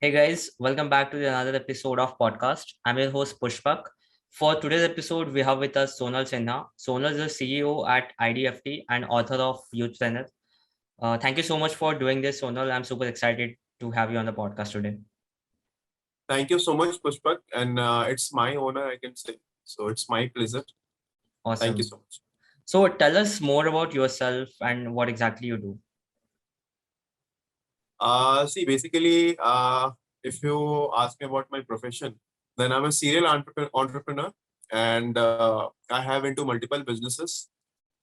Hey guys, welcome back to another episode of podcast. I'm your host Pushpak. For today's episode, we have with us Sonal Sinha. Sonal is the CEO at IDFT and author of Youthpreneur. Thank you so much for doing this, Sonal. I'm super excited to have you on the podcast today. Thank you so much, Pushpak. And it's my honor, I can say. So it's my pleasure. Thank you Awesome. so much. So tell us more about yourself and what exactly you do. Basically, if you ask me about my profession, then I'm a serial entrepreneur and I have into multiple businesses.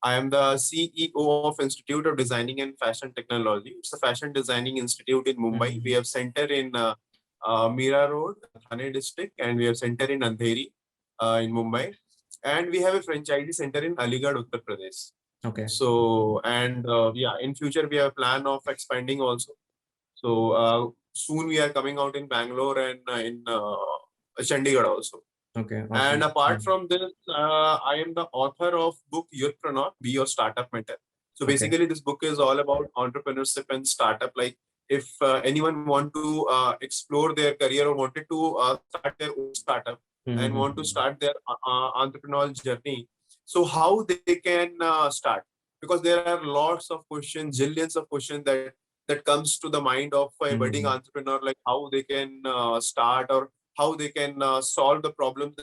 I am the CEO of Institute of Designing and Fashion Technology. It's a fashion designing institute in Mumbai. We Mm-hmm. have center in Mira Road, Thane district, and we have center in Andheri in Mumbai. And we have a franchisee center in Aligarh, Uttar Pradesh. Okay. So, and in future we have a plan of expanding also. So soon we are coming out in Bangalore and in Chandigarh also. Okay. And Awesome. apart from this, I am the author of book Youthpreneur, Be Your Startup Mentor. So Okay. basically, this book is all about entrepreneurship and startup. Like if anyone want to explore their career or wanted to start their own startup and want to Mm-hmm. start their entrepreneurial journey, so how they can start? Because there are lots of questions, zillions of questions that comes to the mind of a budding Mm-hmm. entrepreneur, like how they can start or how they can solve the problems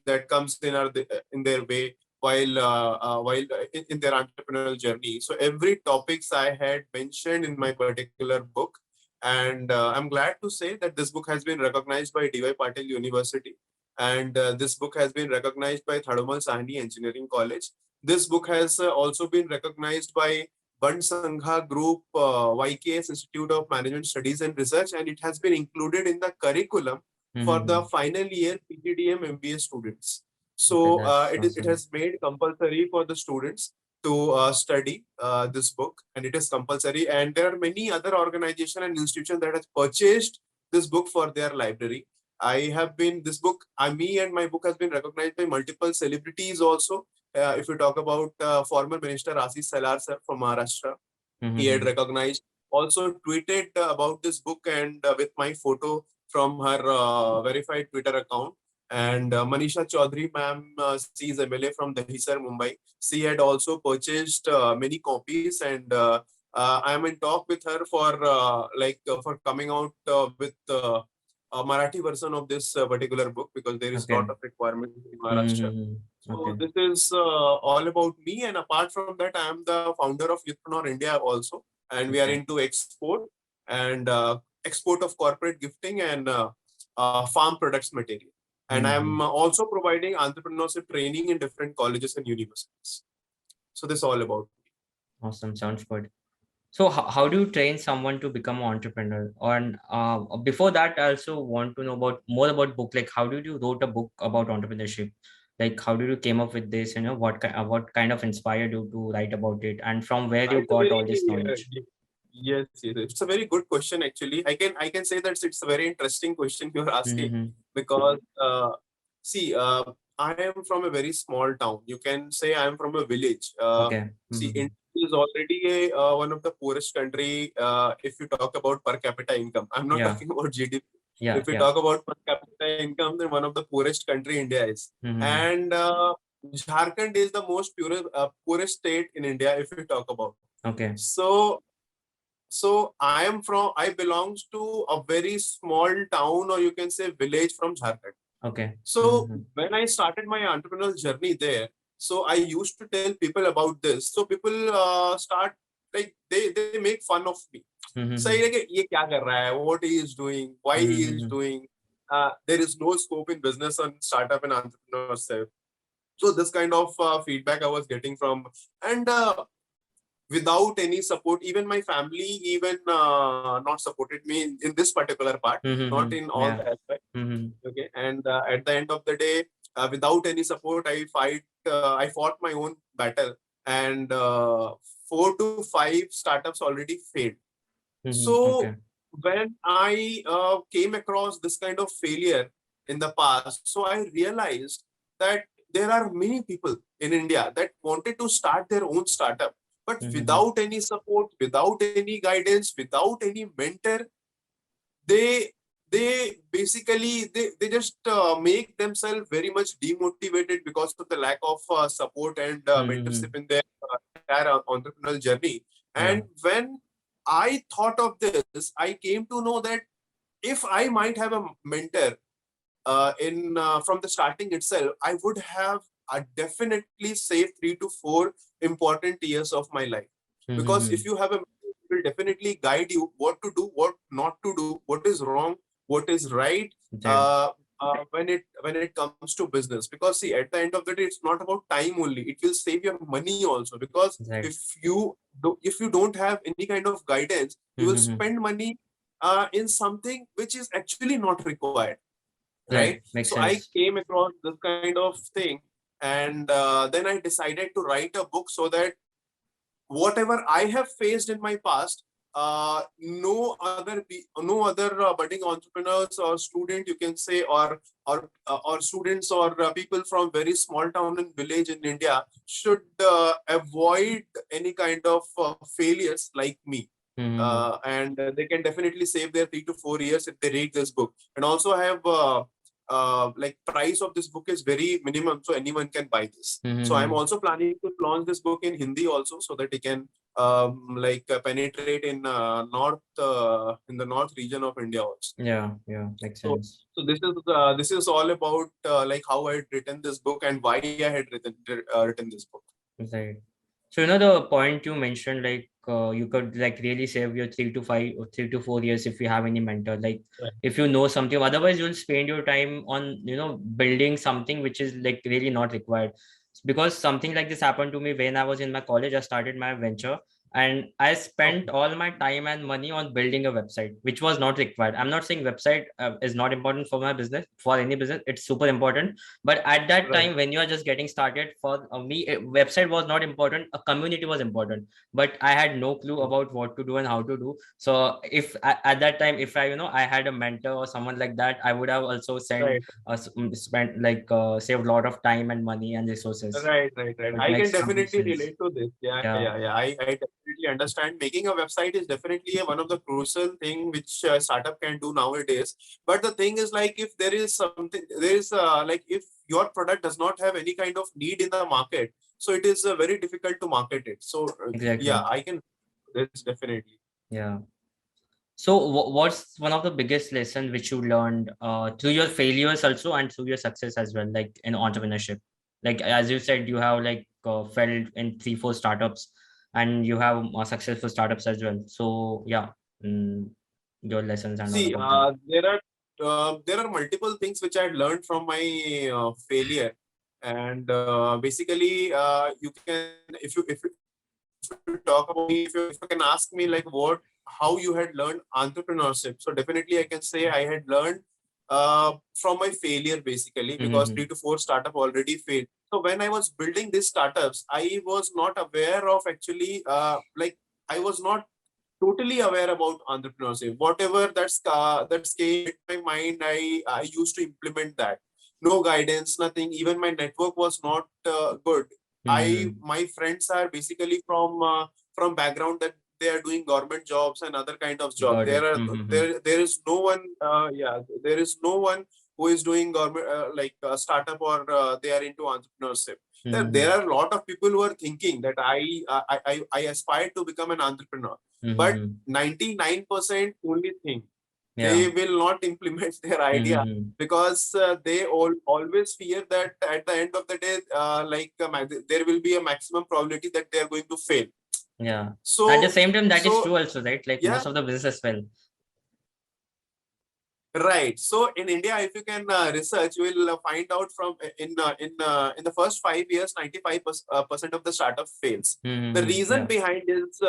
that comes in their way while in their entrepreneurial journey. So every topics I had mentioned in my particular book, and I'm glad to say that this book has been recognized by DY Patil University, and this book has been recognized by Thadumal Sahni Engineering College. This book has also been recognized by Band Sangha Group, YKS Institute of Management Studies and Research, and it has been included in the curriculum for the Mm-hmm. final year PGDM MBA students. Okay, So that's it awesome. has made compulsory for the students to study this book, and it is compulsory. And there are many other organizations and institutions that has purchased this book for their library. I have been this book. Me and my book has been recognized by multiple celebrities also. If we talk about former Minister Ashish Salar sir from Maharashtra, he had Mm-hmm. recognized, also tweeted about this book and with my photo from her verified Twitter account. And Manisha Chaudhary ma'am, she is MLA from Dahisar, Mumbai. She had also purchased many copies, and I am in talk with her for coming out with a Marathi version of this particular book, because there is a lot Okay. of requirement in Maharashtra. Mm-hmm. So Okay. this is all about me, and apart from that, I am the founder of Youthpreneur India also, and we are Okay. into export and export of corporate gifting and farm products material. And I am Mm-hmm. also providing entrepreneurship training in different colleges and universities. So this is all about. Awesome. Sounds good. So how do you train someone to become an entrepreneur? Or before that, I also want to know about more about book. Like, how did you wrote a book about entrepreneurship? Like, how did you came up with this? What kind of inspired you to write about it, and from where you It's a got very all this knowledge? yes. It's a very good question actually. I can say that it's a very interesting question you're asking, Mm-hmm. because see, I am from a very small town. You can say I am from a village. Okay. See, Mm-hmm. India is already one of the poorest country if you talk about per capita income. I'm not Yeah. talking about GDP. Yeah. If we Yeah. talk about per capita income, then one of the poorest country India is. Mm-hmm. And Jharkhand is the most poorest state in India if we talk about. Okay. So I belongs to a very small town, or you can say village from Jharkhand. Okay. So Mm-hmm. when I started my entrepreneurial journey there, so I used to tell people about this. So people start, like they make fun of me. Say Mm-hmm. like, ये क्या कर रहा है? What he is doing? Why he is Mm-hmm. doing? There is no scope in business and startup and entrepreneurship. So this kind of feedback I was getting from, and without any support, even my family even not supported me in this particular part, not Mm-hmm. in all Yeah. the aspects. Mm-hmm. Okay, and at the end of the day, without any support, I fought my own battle, and 4 to 5 startups already failed. Mm-hmm. So Okay. when I came across this kind of failure in the past, so I realized that there are many people in India that wanted to start their own startup, but Mm-hmm. without any support, without any guidance, without any mentor, they basically they just make themselves very much demotivated because of the lack of support and Mm-hmm. mentorship in their entire entrepreneurial journey. Yeah. And when I thought of this, I came to know that if I might have a mentor in from the starting itself, I would have definitely saved 3 to 4 important years of my life. Because Mm-hmm. if you have a mentor, it will definitely guide you what to do, what not to do, what is wrong, what is right, Right. when it comes to business. Because see, at the end of the day, it's not about time only. It will save your money also. Because Right. if you don't have any kind of guidance, you will Mm-hmm. spend money in something which is actually not required, right? Right. Makes So I sense. came across this kind of thing, and then I decided to write a book so that whatever I have faced in my past, no other budding entrepreneurs or student, you can say, or students or people from very small town and village in India should avoid any kind of failures like me. Mm-hmm. And they can definitely save their 3 to 4 years if they read this book. And also I have like price of this book is very minimum, so anyone can buy this. So I'm Mm-hmm. also planning to launch this book in Hindi also, so that it can penetrate in the north region of India also. Yeah. Yeah. Makes So sense. so this is all about like how I had written this book and why I had written this book. Right. So the point you mentioned, like you could like really save your 3 to 4 years if you have any mentor. Like Right. if you know something, otherwise you'll spend your time on building something which is like really not required. Because something like this happened to me when I was in my college. I started my venture, and I spent Okay. all my time and money on building a website, which was not required. I'm not saying website is not important for my business. For any business, it's super important, but at that Right. time when you are just getting started, for me a website was not important, a community was important. But I had no clue about what to do and how to do. So if at that time, if I had a mentor or someone like that, I would have also Right. spent like saved a lot of time and money and resources. Right. So it I can makes complete definitely sense. relate to this. Yeah. Yeah. I definitely understand. Making a website is definitely one of the crucial thing which startup can do nowadays. But the thing is, like, if there is something, there is like, if your product does not have any kind of need in the market, so it is very difficult to market it. So yeah, Exactly. I can. This definitely. Yeah. So what's one of the biggest lessons which you learned through your failures also and through your success as well, like in entrepreneurship? Like as you said, you have like failed in 3 4 startups, and you have successful startups as well. So yeah, mm, your lessons and all See, about that. there are multiple things which I learned from my failure, and basically, you can, if you talk about me, if you can ask me like what how you had learned entrepreneurship, so definitely I can say I had learned from my failure basically, because Mm-hmm. 3 to 4 startup already failed. So when I was building these startups, I was not aware of actually like I was not totally aware about entrepreneurship. Whatever that's came hit my mind, I used to implement that. No guidance, nothing. Even my network was not good. Mm-hmm. My friends are basically from background that they are doing government jobs and other kind of job. Got it. Mm-hmm. There is no one there is no one who is doing government like startup, or they are into entrepreneurship. There Mm-hmm. are a lot of people who are thinking that I aspire to become an entrepreneur, but Mm-hmm. 99% only think Yeah. they will not implement their idea, Mm-hmm. because they always fear that at the end of the day, there will be a maximum probability that they are going to fail. Yeah. At the So, same time, that is so true also, right? Like yeah, most of the business well. right. So in India, if you can research, you will find out from in the first 5 years, 95% of the startup fails. The Mm-hmm. reason Yeah. behind is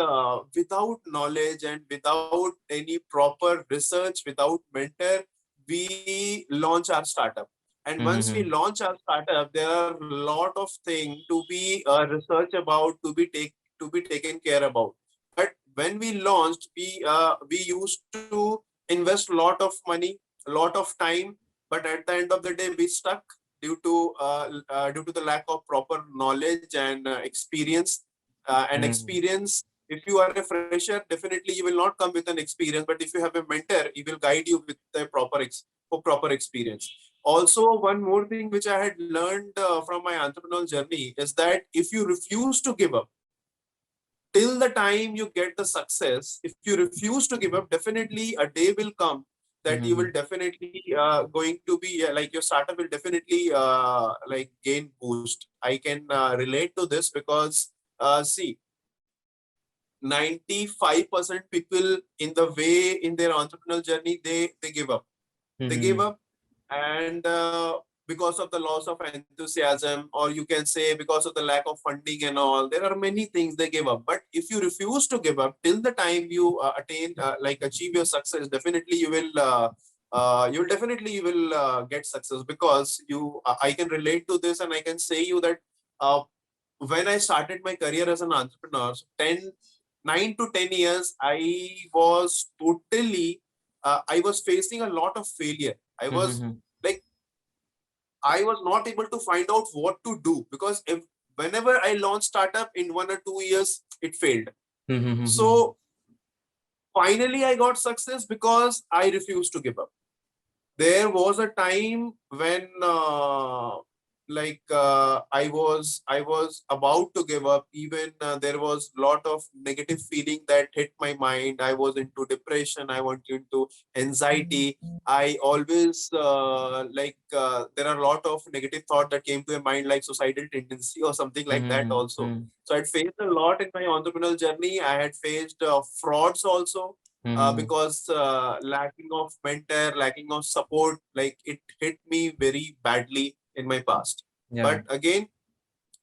without knowledge and without any proper research, without mentor, we launch our startup. And once we Mm-hmm. launch our startup, there are a lot of things to be research about, to be taken care about. But when we launched, we used to invest a lot of money, a lot of time, but at the end of the day we stuck due to the lack of proper knowledge and experience, Mm-hmm. If you are a fresher, definitely you will not come with an experience. But if you have a mentor, he will guide you with the proper experience. Also, one more thing which I had learned from my entrepreneurial journey is that if you refuse to give up till the time you get the success, if you refuse to give up, definitely a day will come that you will Mm-hmm. definitely going to be like your startup will definitely like gain boost. I can relate to this because see, 95% people in the way in their entrepreneurial journey, they give up. They give Mm-hmm. up, and because of the loss of enthusiasm, or you can say because of the lack of funding and all, there are many things they give up. But if you refuse to give up till the time you attain like achieve your success, definitely you will get success. Because I can relate to this, and I can say you that uh, when I started my career as an entrepreneur, so 9 to 10 years, I was facing a lot of failure. Mm-hmm. Like, I was not able to find out what to do, because whenever I launched startup in 1 or 2 years, it failed. Mm-hmm. So finally, I got success because I refused to give up. There was a time when I was about to give up. Even there was a lot of negative feeling that hit my mind. I was into depression, I went into anxiety. I always there are a lot of negative thought that came to my mind, like suicidal tendency or something like that also. Mm-hmm. So I faced a lot in my entrepreneurial journey. I had faced frauds also, Mm-hmm. because lacking of mentor, lacking of support, like it hit me very badly in my past. Yeah. But again,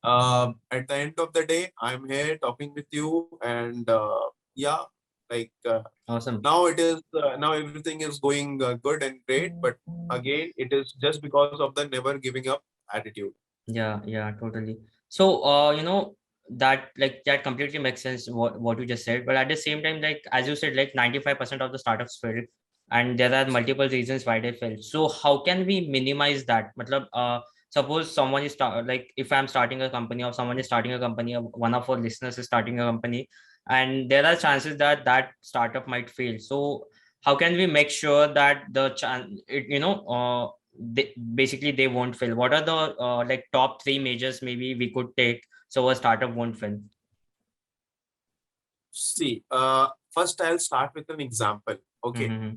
at the end of the day, I'm here talking with you, and yeah, like Awesome. now everything is going good and great. But again, it is just because of the never giving up attitude. Yeah, yeah, totally. So, that like that completely makes sense what you just said. But at the same time, like as you said, like 95% of the startups fail, and there are multiple reasons why they fail. So, how can we minimize that? Matlab, suppose someone is like if I'm starting a company or someone is starting a company, or one of our listeners is starting a company, and there are chances that that startup might fail. So, how can we make sure that the chance, basically they won't fail? What are the like top three measures maybe we could take so a startup won't fail? See, first I'll start with an example. Okay, Mm-hmm.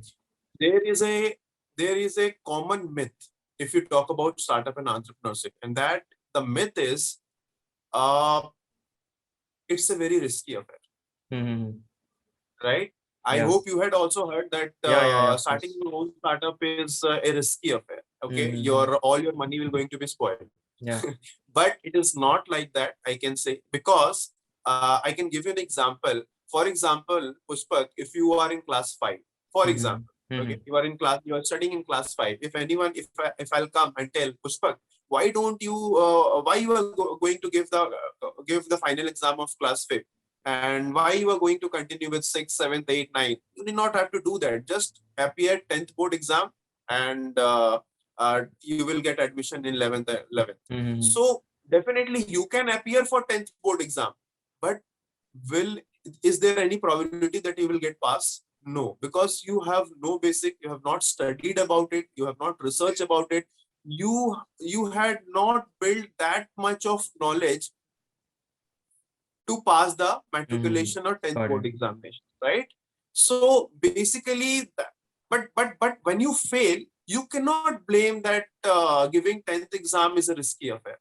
there is a there is a common myth if you talk about startup and entrepreneurship, and that the myth is uh, it's a very risky affair, Mm-hmm. right? I Yeah, hope you had also heard that yeah, of starting course. your own startup is a risky affair. Okay, Mm-hmm. your all your money will going to be spoiled. Yeah. But it is not like that, I can say, because I can give you an example. For example, Pushpak, if you are in class 5, for Mm-hmm. example, okay, Mm-hmm. you are studying in class 5. If I'll come and tell Pushpak, why you are going to give the final exam of class 5, and why you are going to continue with 6th, 7th, 8th, 9th, you do not have to do that. Just appear 10th board exam, and you will get admission in 11th. Mm-hmm. So definitely you can appear for 10th board exam, but will is there any probability that you will get pass? No, because you have no basic, you have not studied about it, you have not researched about it, you had not built that much of knowledge to pass the Mm-hmm. matriculation or 10th Got board it. examination, right? So basically, but when you fail, you cannot blame that giving 10th exam is a risky affair,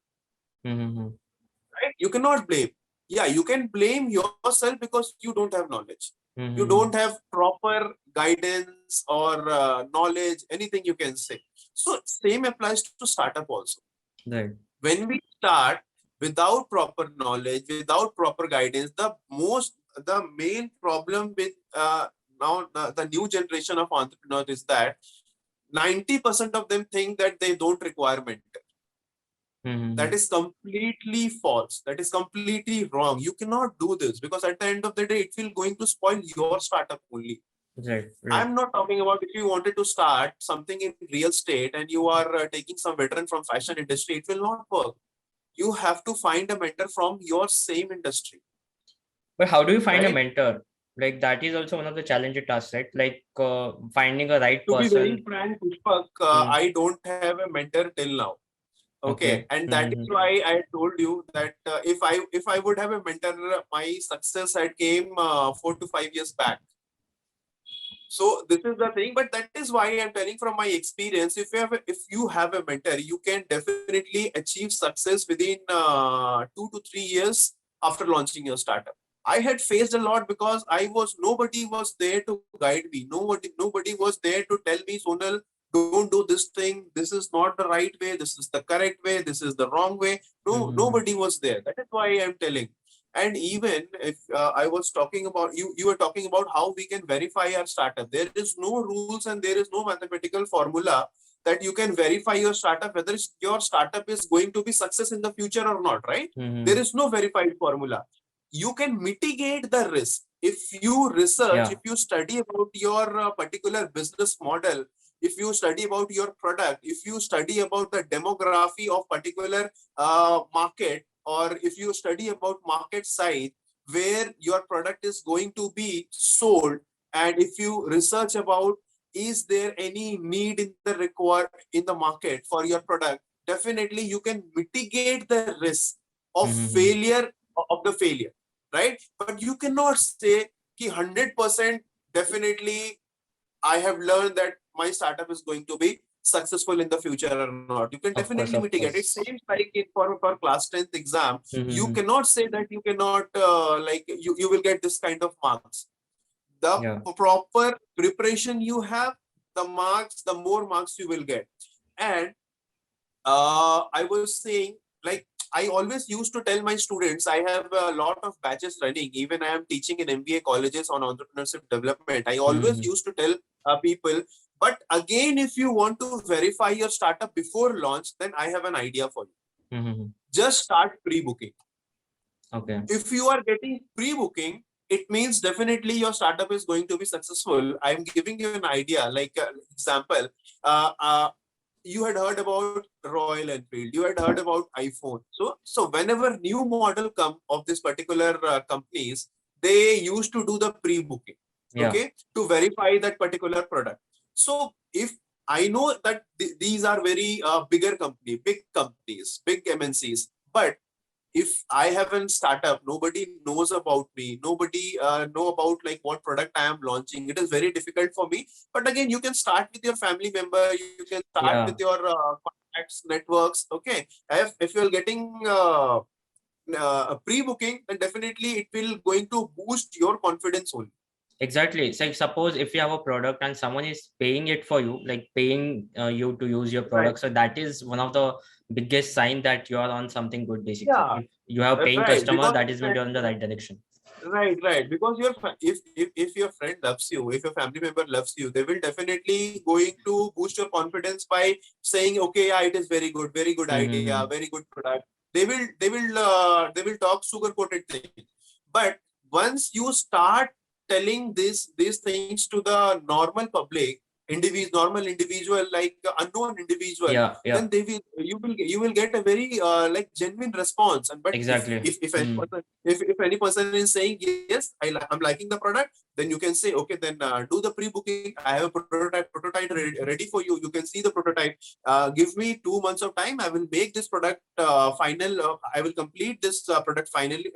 Mm-hmm. right? You cannot blame. Yeah, you can blame yourself because you don't have knowledge. You don't Mm-hmm. have proper guidance or knowledge, anything you can say. So same applies to startup also. Right. When we start without proper knowledge, without proper guidance, the main problem with now the new generation of entrepreneurs is that 90% of them think that they don't require mentor. That Mm-hmm. is completely false. That is completely wrong. You cannot do this, because at the end of the day, it will going to spoil your startup only. Right, right. I'm not talking about if you wanted to start something in real estate and you are taking some veteran from fashion industry, it will not work. You have to find a mentor from your same industry. But how do you find a right? mentor? Like that is also one of the challenging tasks, right? Like finding a right To be very person. frank, Pushpak, Mm, I don't have a mentor till now. Okay, okay. and that is Mm-hmm. why I told you that if I would have a mentor, my success had came 4 to 5 years back. So this is the thing, but that is why I'm telling from my experience. If you have a mentor, you can definitely achieve success within 2 to 3 years after launching your startup. I had faced a lot because nobody was there to guide me. Nobody was there to tell me, Sonal, don't do this thing. This is not the right way. This is the correct way. This is the wrong way. No, Mm-hmm. nobody was there. That is why I'm telling. And even if I was talking about you were talking about how we can verify our startup. There is no rules and there is no mathematical formula that you can verify your startup whether your startup is going to be success in the future or not. Right? There Mm-hmm. is no verified formula. You can mitigate the risk if you research, if Yeah. you study about your particular business model, if you study about your product, if you study about the demography of particular market, or if you study about market size where your product is going to be sold, and if you research about is there any need in the market for your product, definitely you can mitigate the risk of Mm-hmm. failure, right? But you cannot say ki 100% definitely I have learned that my startup is going to be successful in the future or not. You can Of definitely course, of mitigate. It course. seems like for class 10th exam, you Mm-hmm. cannot say that you cannot you will get this kind of marks. The Yeah. proper preparation you have, the more marks you will get. And I was saying, like, I always used to tell my students, I have a lot of batches running. Even I am teaching in MBA colleges on entrepreneurship development. I always Mm-hmm. used to tell people, but again, if you want to verify your startup before launch, then I have an idea for you. Mm-hmm. Just start pre-booking. Okay. If you are getting pre-booking, it means definitely your startup is going to be successful. I'm giving you an idea, like example. Uh, uh, you had heard about Royal Enfield, you had heard about iPhone. So whenever new model come of this particular companies, they used to do the pre-booking, Yeah. okay, to verify that particular product. So if I know that these are very big companies, big MNCs, but if I have a startup, nobody knows about me, nobody know about like what product I am launching. It is very difficult for me. But again, you can start with your family member, you can start with Yeah. your contacts, networks. Okay, if you are getting pre-booking, then definitely it will going to boost your confidence only. Exactly. So suppose if you have a product and someone is paying it for you, like paying you to use your Right. product, so that is one of the biggest sign that you are on something good. Basically, Yeah. if you have paying Right. customer, Because that is when you're in the right direction. right. Because if your friend loves you, if your family member loves you, they will definitely going to boost your confidence by saying, okay, yeah, it is very good idea, Mm-hmm. very good product. They will talk sugar coated thing. But once you start telling these things to the normal public, normal individual, like unknown individual, Yeah. then Yeah. you will get a very like genuine response. And but Exactly. Mm. if any person is saying yes, I'm liking the product, then you can say, okay, then do the pre-booking. I have a prototype ready for you. You can see the prototype. Give me 2 months of time. I will make this product final. I will complete this product finally.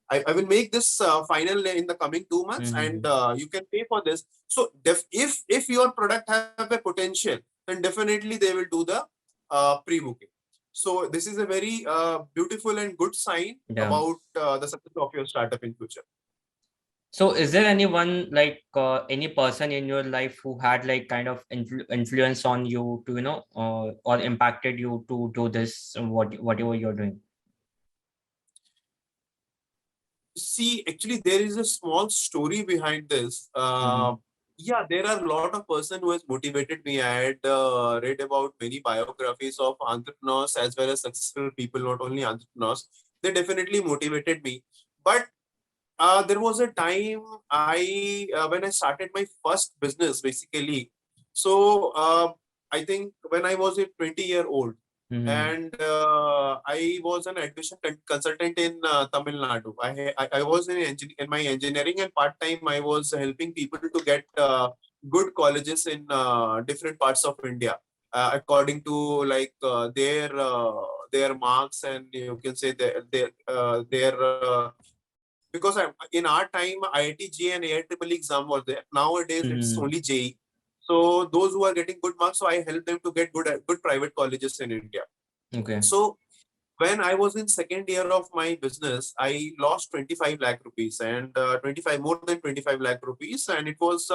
I will make this final in the coming 2 months, and Mm-hmm. you can pay for this. So if your product have a potential, then definitely they will do the pre-booking. So this is a very beautiful and good sign Yeah. about the success of your startup in future. So, is there anyone like any person in your life who had like kind of influence on you to or impacted you to do this whatever you're doing? See, actually, there is a small story behind this. Mm-hmm. Yeah, there are a lot of person who has motivated me. I had read about many biographies of entrepreneurs as well as successful people, not only entrepreneurs. They definitely motivated me. But there was a time when I started my first business, basically. So I think when I was a 20-year-old. Mm-hmm. and I was an admission consultant in Tamil Nadu. I was in my engineering, and part time I was helping people to get good colleges in different parts of India according to like their marks, and you can say their because in our time IIT JEE and AIEEE exam was there. Nowadays it's Mm-hmm. only JEE. So those who are getting good marks, so I help them to get good private colleges in India. Okay. So when I was in second year of my business, I lost 25 lakh rupees, and 25 more than 25 lakh rupees, and it was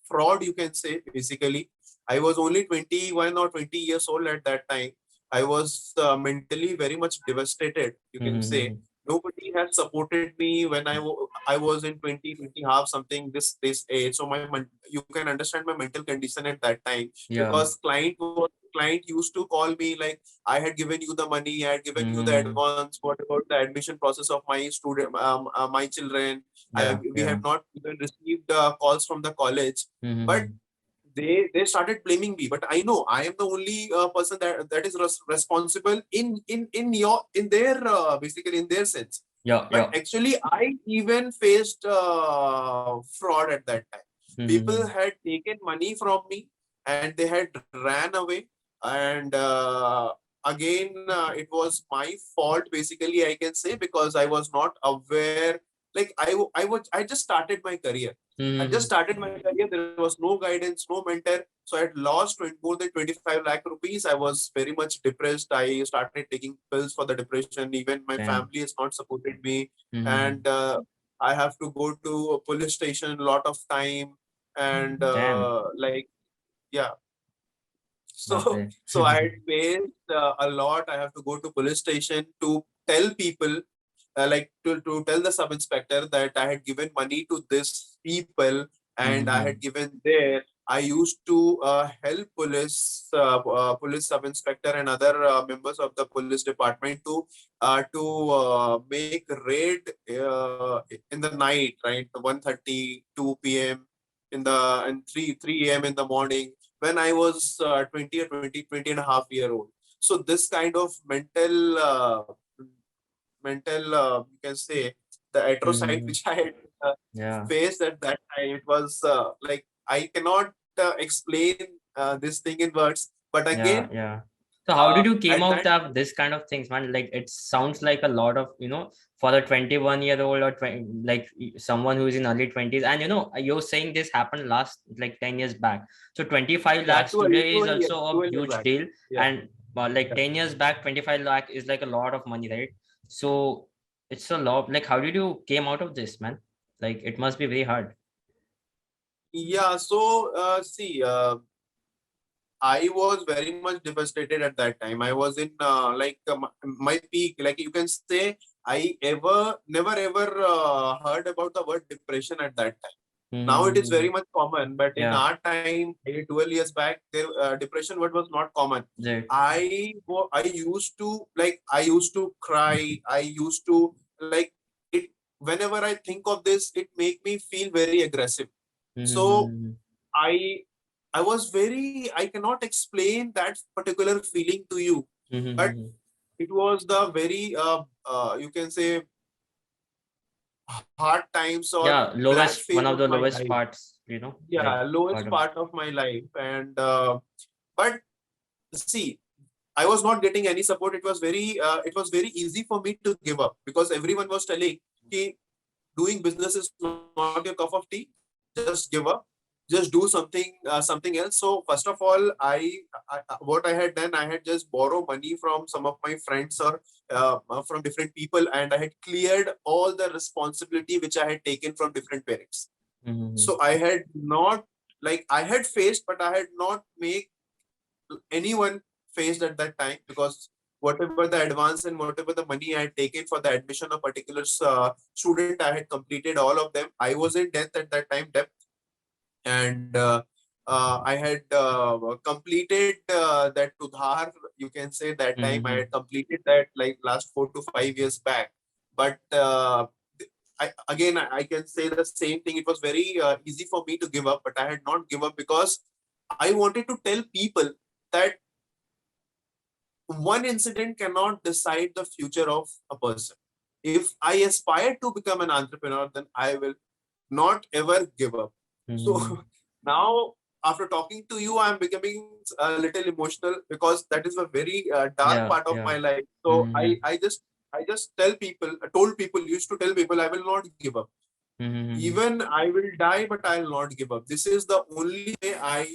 fraud, you can say. Basically, I was only 21 or 20 years old at that time. I was mentally very much devastated, you can say. Mm-hmm. Nobody has supported me when I was in 20 half something this age. So you can understand my mental condition at that time, Yeah. because client used to call me like, I had given you the money, I had given you the Mm-hmm. advance. What about the admission process of my student, my children? Yeah. We have Yeah. not even received calls from the college, but Mm-hmm. they started blaming me. But I know I am the only person that is responsible in their basically in their sense. Yeah. But Yeah. actually, I even faced fraud at that time. People Mm-hmm. had taken money from me, and they had ran away. And again, it was my fault, basically, I can say, because I was not aware. Like I just started my career. I just Mm-hmm. started my career. There was no guidance, no mentor. So I had lost more than 25 lakh rupees. I was very much depressed. I started taking pills for the depression. Even my Damn. family has not supported me. Mm-hmm. And I have to go to a police station a lot of time. And Damn. like, yeah. So, Baapre. so I had faced a lot. I have to go to police station to tell people, like to tell the sub inspector that I had given money to this people, and I Mm-hmm. had given there. I used to help police sub inspector and other members of the police department to make raid in the night, right? 1:30, 2 p.m. in the and 3 a.m. in the morning, when I was 20 or 20 and a half year old. So this kind of mental, you can say, the atrocide Mm-hmm. which I had Yeah. faced at that time, it was like, I cannot explain this thing in words. But Yeah. again, Yeah. So how did you came at out that, of this kind of things, man? Like it sounds like a lot of, for the 21-year-old or 20, like someone who's in early 20s. And you're saying this happened last like 10 years back. So 25 yeah, lakhs today is 12 years, also a 12 years huge back. deal. Yeah, And like yeah. 10 years back, 25 lakh is like a lot of money, right? So it's a lot. Like, how did you came out of this, man? Like it must be very hard. Yeah, so see, I was very much devastated at that time. I was in my peak. Like you can say, never ever heard about the word depression at that time. Now it is Mm-hmm. very much common, but in Yeah. our time, 12 years back, there depression word was not common. Right. I used to cry. I used to like it. Whenever I think of this, it make me feel very aggressive. So Mm-hmm. I I cannot explain that particular feeling to you, but Mm-hmm. it was the very you can say hard times or Yeah, black lowest, phase one of of the my lowest life. parts, Yeah, like lowest part of. part of my life. And but see, I was not getting any support. It was very easy for me to give up, because everyone was telling, "Ki, doing business is not your cup of tea. Just give up. Just do something else." So first of all, what I had done, I had just borrow money from some of my friends or from different people, and I had cleared all the responsibility which I had taken from different parents. Mm-hmm. So I had not, like, I had faced, but I had not make anyone faced at that time, because whatever the advance and whatever the money I had taken for the admission of particular student, I had completed all of them. I was in debt at that time, debt. And I had completed that tudhar, you can say. That time I Mm-hmm. had completed that like last 4 to 5 years back. But I can say the same thing. It was very easy for me to give up, but I had not give up, because I wanted to tell people that one incident cannot decide the future of a person. If I aspire to become an entrepreneur, then I will not ever give up. So Mm-hmm. now, after talking to you, I'm becoming a little emotional because that is a very dark Yeah, part of yeah. my life. So Mm-hmm. I just tell people, told people, used to tell people, I will not give up. Mm-hmm. Even I will die, but I'll not give up. This is the only way I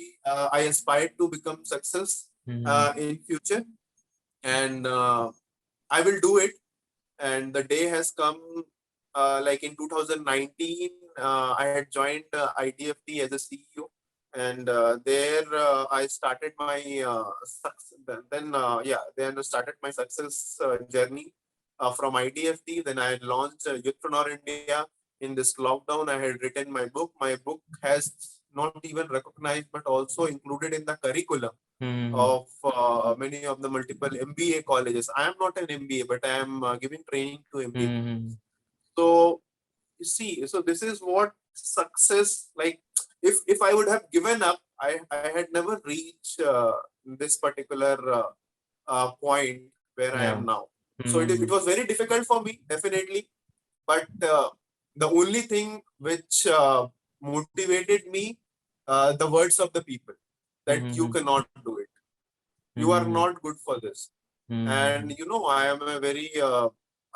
aspire to become success Mm-hmm. in future, and I will do it. And the day has come. Like in 2019, I had joined IDFT as a CEO, and there I started my then I started my success journey from IDFT. Then I launched Youthpreneur India. In this lockdown, I had written my book. My book has not even recognized, but also included in the curriculum Mm-hmm. of many of the multiple MBA colleges. I am not an MBA, but I am giving training to MBA people. Mm-hmm. So you see, so this is what success like. If I would have given up, I had never reached this particular point where I am Yeah. now. So it Mm-hmm. was very difficult for me, definitely. But the only thing which motivated me, the words of the people, that you Mm-hmm. cannot do it, you are Mm-hmm. not good for this. And Mm-hmm. I am a very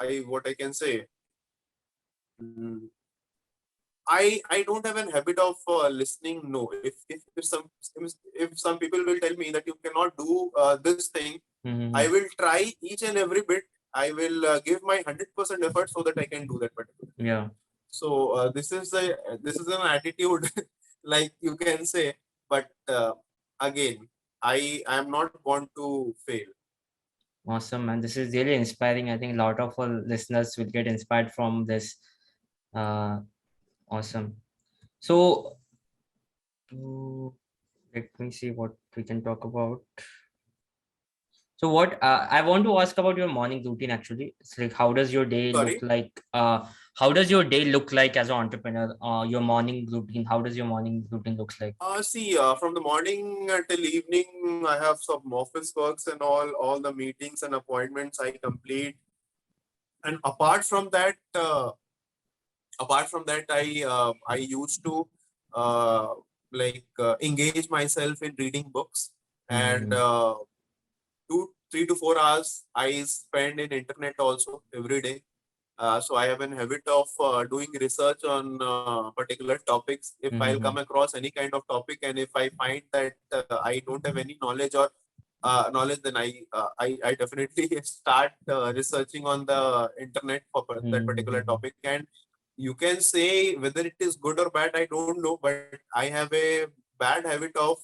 I what I can say, mm, I don't have an habit of listening no. If some people will tell me that you cannot do this thing, I Mm-hmm. will try each and every bit. I will give my 100% effort so that I can do that particular thing. Yeah. So this is an attitude, like you can say. But again, I am not want to fail. Awesome, man. This is really inspiring. I think a lot of our listeners will get inspired from this. Uh, awesome. So, mm, let me see what we can talk about. So, what I want to ask about your morning routine actually. It's like, how does your day look Sorry. like? How does your day look like as an entrepreneur? Your morning routine. How does your morning routine looks like? See, from the morning till evening, I have some office works and all the meetings and appointments I complete. And apart from that, I used to uh, engage myself in reading books, and Mm-hmm. 3 to 4 hours I spend in internet also every day. So I have an habit of doing research on particular topics. If I'll come Mm-hmm. across any kind of topic, and if I find that I don't have any knowledge or knowledge, then I definitely start researching on the internet for that particular Mm-hmm. topic. And you can say whether it is good or bad, I don't know, but I have a bad habit of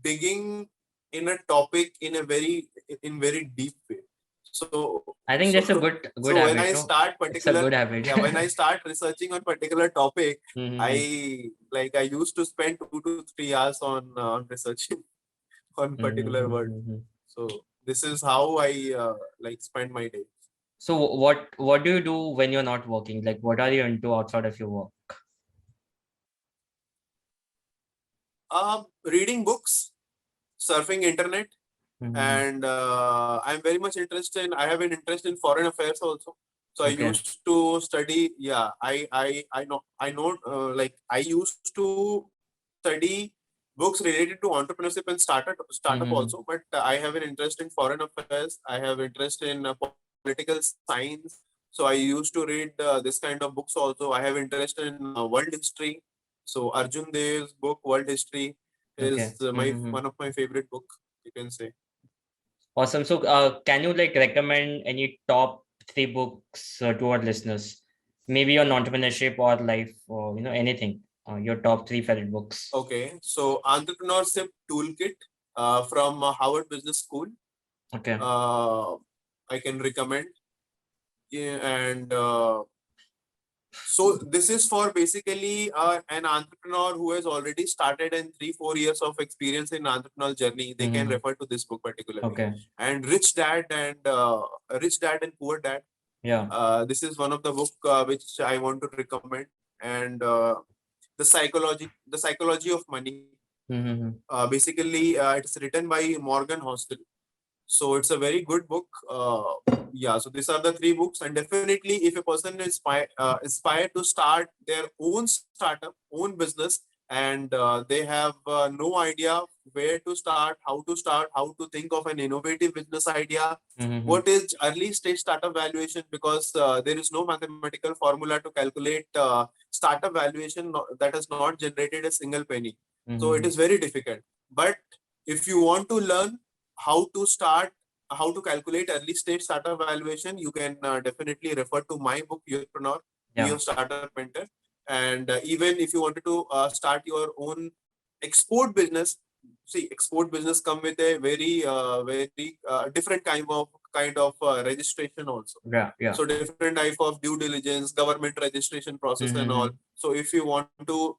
digging in a topic in very deep way. So I think so that's a good so when I habit, no? start It's a particular, good habit. yeah, when I start researching on particular topic, Mm-hmm. I used to spend 2 to 3 hours on researching on particular word. Mm-hmm. So this is how I spend my day. So what do you do when you're not working? Like what are you into outside of your work? Reading books, surfing internet, Mm-hmm. and I'm very much interested. I have an interest in foreign affairs also. So I Okay. used to study. Yeah, I used to study books related to entrepreneurship and startup Mm-hmm. also. But I have an interest in foreign affairs. I have interest in political science. So I used to read this kind of books also. I have interest in world history. So Arjun Dev's book World History Okay. is my Mm-hmm. one of my favorite book, you can say. Awesome. So can you like recommend any top three books to our listeners? Maybe on entrepreneurship or life or anything. Your top three favorite books. Okay, so Entrepreneurship Toolkit from Harvard Business School. Okay. Uh, I can recommend. Yeah, and so this is for basically an entrepreneur who has already started and 3 4 years of experience in entrepreneurial journey. They can Mm-hmm. refer to this book particularly. Okay. And Rich Dad and Poor Dad. Yeah. This is one of the book which I want to recommend. And the psychology of money. Mm-hmm. Basically, it's written by Morgan Housel. So it's a very good book. Yeah, so these are the three books, and definitely, if a person is inspired to start their own startup, own business, and they have no idea where to start, how to think of an innovative business idea, Mm-hmm. what is early stage startup valuation, because there is no mathematical formula to calculate startup valuation that has not generated a single penny. So it Mm-hmm. is very difficult. But if you want to learn how to start, how to calculate early stage startup valuation, you can definitely refer to my book, Youthpreneur, Be Yeah. Your Startup Mentor. And even if you wanted to start your own export business, see, export business come with a very different kind of registration also. Yeah. Yeah. So different type of due diligence, government registration process and all. Mm-hmm. So if you want to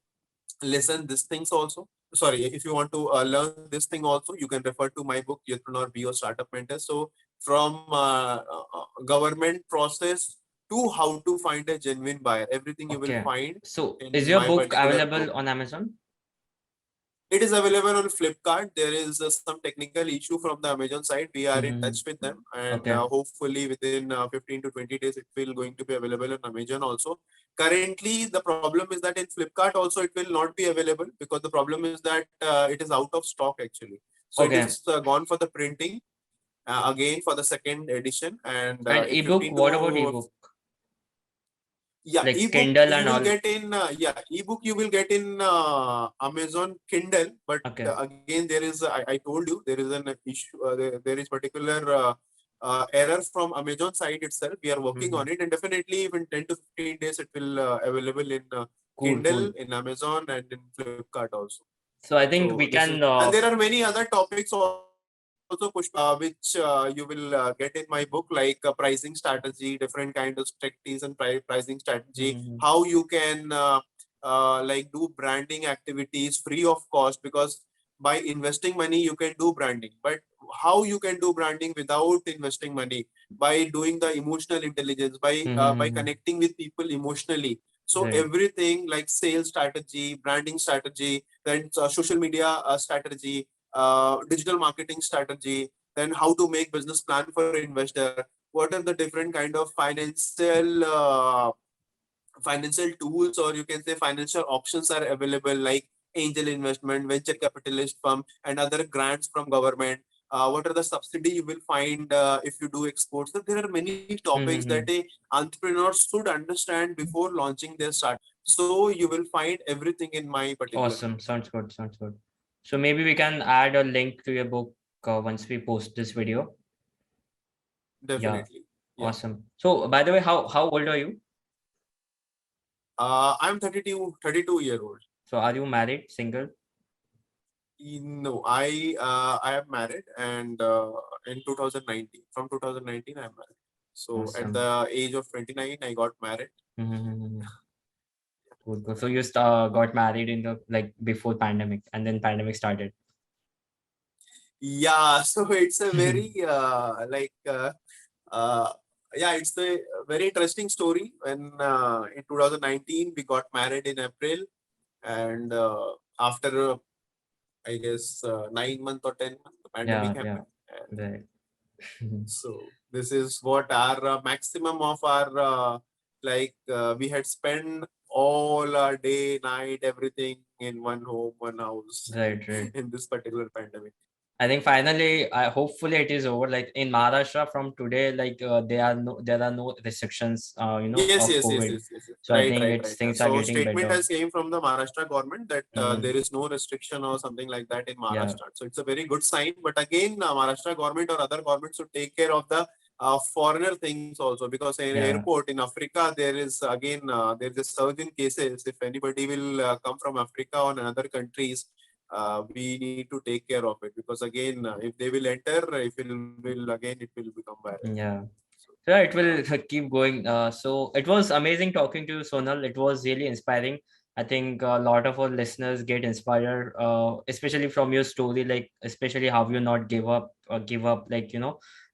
listen these things also, sorry, if you want to learn this thing also, you can refer to my book, Youthpreneur, Be Your Startup Mentor. So from government process to how to find a genuine buyer, everything you will Okay. find So is in your my book particular book. available on Amazon? It is available on Flipkart. There is some technical issue from the Amazon side. We are in Mm-hmm. touch with them, and Okay. hopefully within 15 to 20 days, it will going to be available on Amazon also. Currently, the problem is that in Flipkart also it will not be available, because the problem is that it is out of stock actually. So it Okay. is gone for the printing again for the second edition, and And in ebook, 15 what about to, ebook? yeah, Like ebook Kindle you and will all? get in ebook you will get in Amazon Kindle. But Okay. again, there is I told you, there is an issue, there is particular error from Amazon side itself. We are working Mm-hmm. on it, and definitely in 10 to 15 days it will available in Cool, Kindle, cool. in Amazon, and in Flipkart also. So I think So we this is, can and there are many other topics also, Pushpa, which you will get in my book, like pricing strategy, different kind of strategies and pricing strategy, Mhm. how you can like do branding activities free of cost, because by investing money you can do branding. But how you can do branding without investing money? By doing the emotional intelligence, by Mhm. connecting with people emotionally. So Right. everything like sales strategy, branding strategy, then social media strategy, digital marketing strategy, then how to make business plan for investor, what are the different kind of financial tools, or you can say financial options are available, like angel investment, venture capitalist firm, and other grants from government. What are the subsidy you will find if you do exports? So there are many topics that a Mhm. entrepreneur should understand before launching their start. So you will find everything in my particular book. Awesome. Sounds good. Sounds good. So maybe we can add a link to your book once we post this video. Yeah. Definitely. Yeah. Awesome. So by the way, how old are you? I'm 32 year old. So are you married, single? No, I am married, and in 2019, from 2019, I'm married. So at Awesome. the age of 29, I got married. Mm-hmm. Good, good. So you got married in the like before pandemic, and then pandemic started. Yeah, so it's a very uh, yeah, it's a very interesting story. When in 2019 we got married in April, and after I guess 9 months or 10 months, the Yeah, pandemic yeah. happened. And Right. so this is what our maximum of our we had spent all our day, night, everything in one home, one house Right, right. in this particular pandemic. I think finally, hopefully it is over. Like in Maharashtra from today, like there are no restrictions, Yes, of yes, yes, COVID. yes, yes, yes. So I Right, think right, it's right. things are So getting statement better. has came from the Maharashtra government that Hmm. there is no restriction or something like that in Yeah, Maharashtra. So it's a very good sign. But again, Maharashtra government or other governments should take care of the foreigner things also, because in yeah, airport in Africa there is again there is a surge in cases. If anybody will come from Africa or other countries, we need to take care of it, because again if they will enter, if it will again it will become viral. yeah. So, So yeah, it will keep going. So it was amazing talking to you, Sonal. It was really inspiring. I think a lot of our listeners get inspired, especially from your story, like especially how you not give up, like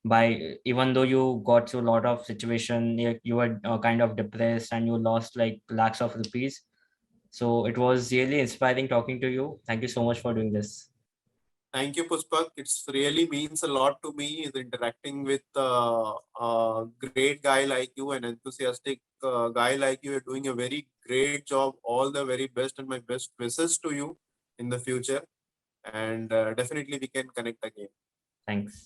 by even though you got through a lot of situation, you were kind of depressed and you lost like lakhs of rupees. So it was really inspiring talking to you. Thank you so much for doing this. Thank you, Pushpak. It's really means a lot to me is interacting with a great guy like you, an enthusiastic guy like you. You're doing a very great job. All the very best and my best wishes to you in the future. And definitely we can connect again. Thanks.